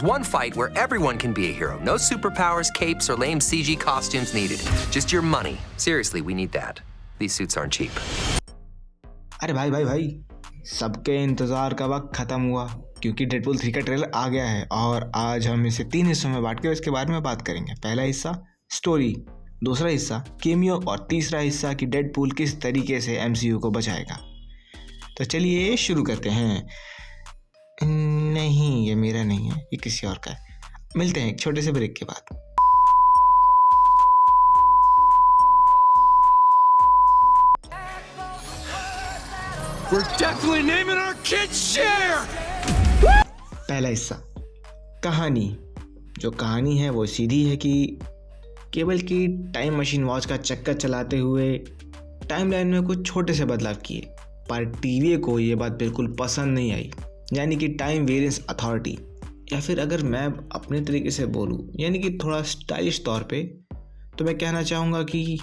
There's one fight where everyone can be a hero. No superpowers, capes, or lame CG costumes needed. Just your money. Seriously, we need that. These suits aren't cheap. अरे भाई भाई भाई, सबके इंतज़ार का वक्त ख़त्म हुआ क्योंकि डेडपूल 3 का ट्रेलर आ गया है और आज हम इसे 3 हिस्सों में बांट के इसके बारे में बात करेंगे। पहला हिस्सा स्टोरी, दूसरा हिस्सा केमियो और तीसरा हिस्सा कि डेडपूल किस तरीके से एमसीयू को बचाएगा। तो चलिए शुरू करते हैं। नहीं, ये मेरा नहीं है, ये किसी और का है। मिलते हैं एक छोटे से ब्रेक के बाद। We're definitely naming our kid Cher! पहला हिस्सा कहानी। जो कहानी है वो सीधी है कि केबल की टाइम मशीन वॉच का चक्कर चलाते हुए टाइमलाइन में कुछ छोटे से बदलाव किए, पर टीवी को ये बात बिल्कुल पसंद नहीं आई, यानी कि टाइम वेरिएंस अथॉरिटी, या फिर अगर मैं अपने तरीके से बोलूँ यानी कि थोड़ा स्टाइलिश तौर पे, तो मैं कहना चाहूँगा कि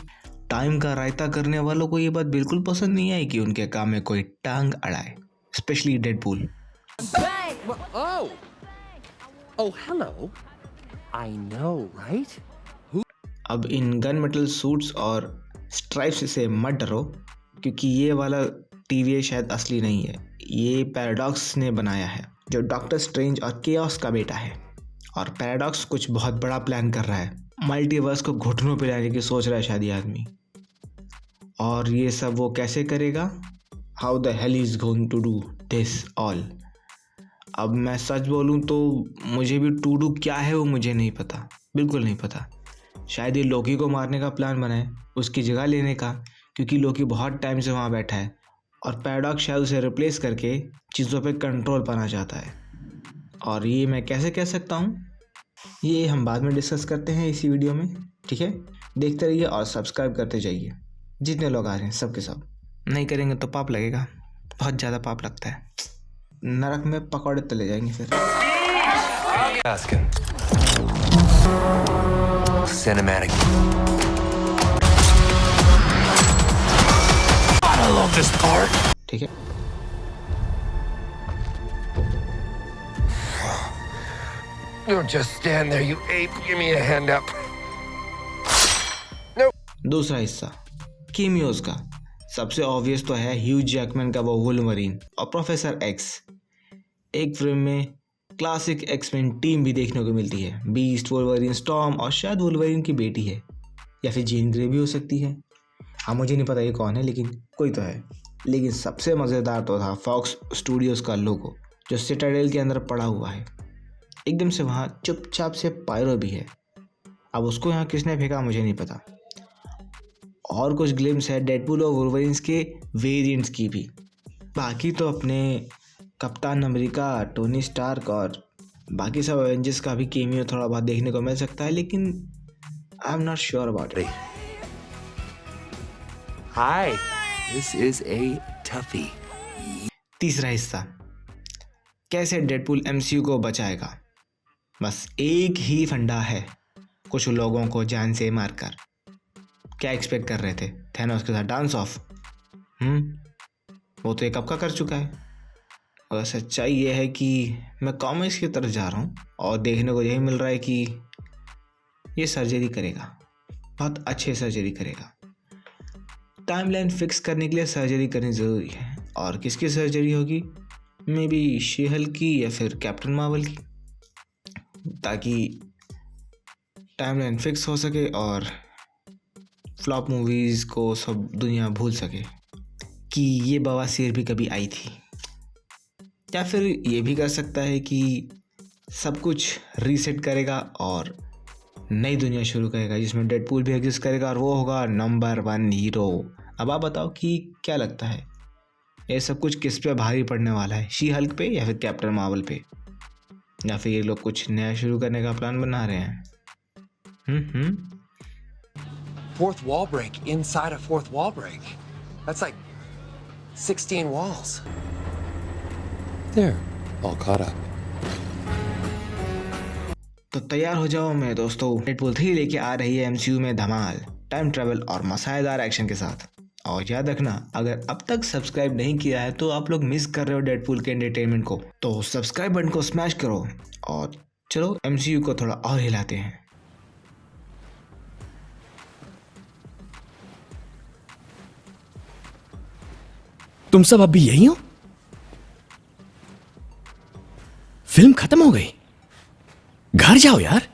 टाइम का रायता करने वालों को ये बात बिल्कुल पसंद नहीं आई कि उनके काम में कोई टांग अड़ाए, specially Deadpool. Oh! Oh, hello. I know, right? अब इन गन मेटल सूट्स और स्ट्राइप्स से मत डरो क्योंकि ये वाला टीवी शायद असली नहीं है। ये पैराडॉक्स ने बनाया है, जो डॉक्टर स्ट्रेंज और केओस का बेटा है। और पैराडॉक्स कुछ बहुत बड़ा प्लान कर रहा है, मल्टीवर्स को घुटनों पे लाने की सोच रहा है शायद ये आदमी। और ये सब वो कैसे करेगा? How the hell is going to do this all? अब मैं सच बोलूँ तो मुझे भी टू डू क्या है वो मुझे नहीं पता, बिल्कुल नहीं पता। शायद ये लोकी को मारने का प्लान बनाए, उसकी जगह लेने का, क्योंकि लोकी बहुत टाइम से वहाँ बैठा है और पैराडॉक्स शायद उसे रिप्लेस करके चीज़ों पे कंट्रोल पाना चाहता है। और ये मैं कैसे कह सकता हूँ, ये हम बाद में डिस्कस करते हैं इसी वीडियो में, ठीक है? देखते रहिए और सब्सक्राइब करते जाइए। जितने लोग आ रहे हैं सबके सब, नहीं करेंगे तो पाप लगेगा, बहुत ज़्यादा पाप लगता है, नरक में पकौड़े तले जाएंगे फिर। Asking. Cinematic. I love this part. ठीक है, Don't just stand there, you ape. Give me a hand up. दूसरा हिस्सा केमियोज का। सबसे ऑब्वियस तो है ह्यू जैकमैन का वो वुल्वरीन और प्रोफेसर एक्स। एक फिल्म में क्लासिक एक्समैन टीम भी देखने को मिलती है, बीस्ट, वुल्वरीन, स्टॉर्म और शायद वुल्वरीन की बेटी है या फिर जीन ग्रे भी हो सकती है। हाँ, मुझे नहीं पता ये कौन है, लेकिन कोई तो है। लेकिन सबसे मज़ेदार तो था फॉक्स स्टूडियोज़ का लोगो, जो सिटाडेल के अंदर पड़ा हुआ है। एकदम से वहाँ चुपचाप से पायरो भी है। अब उसको यहाँ किसने फेंका मुझे नहीं पता। और कुछ ग्लिम्स है डेडपूल और वुल्वरीन्स के वेरिएंट्स की भी। बाकी तो अपने कप्तान अमेरिका, टोनी स्टार्क और बाकी सब एवेंजर्स का भी केमियो थोड़ा बहुत देखने को मिल सकता है, लेकिन I am not sure about it. Hi. This is a toughie. तीसरा हिस्सा कैसे डेडपूल एमसीयू को बचाएगा। बस एक ही फंडा है, कुछ लोगों को जान से मारकर। क्या एक्सपेक्ट कर रहे थे, थैनोस के साथ डांस ऑफ? वो तो एक कब का कर चुका है। और सच्चाई ये है कि मैं कॉमिक्स की तरफ जा रहा हूँ और देखने को यही मिल रहा है कि ये सर्जरी करेगा, बहुत अच्छे सर्जरी करेगा। टाइमलाइन फिक्स करने के लिए सर्जरी करनी ज़रूरी है, और किसकी सर्जरी होगी? मे बी शी-हल्क की या फिर कैप्टन मार्वल की, ताकि टाइमलाइन फिक्स हो सके और फ्लॉप मूवीज़ को सब दुनिया भूल सके कि ये बवासीर भी कभी आई थी। या फिर ये भी कर सकता है कि सब कुछ रीसेट करेगा और नई दुनिया शुरू करेगा जिसमें डेडपूल भी एग्जिस्ट करेगा और वो होगा नंबर 1 हीरो। अब आप बताओ कि क्या लगता है, ये सब कुछ किस पे भारी पड़ने वाला है? शी-हल्क पे या फिर कैप्टन मार्वल पे? या फिर ये लोग कुछ नया शुरू करने का प्लान बना रहे हैं? Fourth wall break inside a fourth wall break. That's like 16 walls. They're all caught up. तो तैयार हो जाओ मेरे दोस्तों, डेडपूल 3 लेके आ रही है एमसीयू में धमाल, टाइम ट्रैवल और मसालेदार एक्शन के साथ। और याद रखना, अगर अब तक सब्सक्राइब नहीं किया है तो आप लोग मिस कर रहे हो डेडपूल के एंटरटेनमेंट को। तो सब्सक्राइब बटन को स्मैश करो और चलो एमसीयू को थोड़ा और हिलाते हैं। तुम सब अब भी यही हो? फिल्म खत्म हो गई, घर जाओ यार।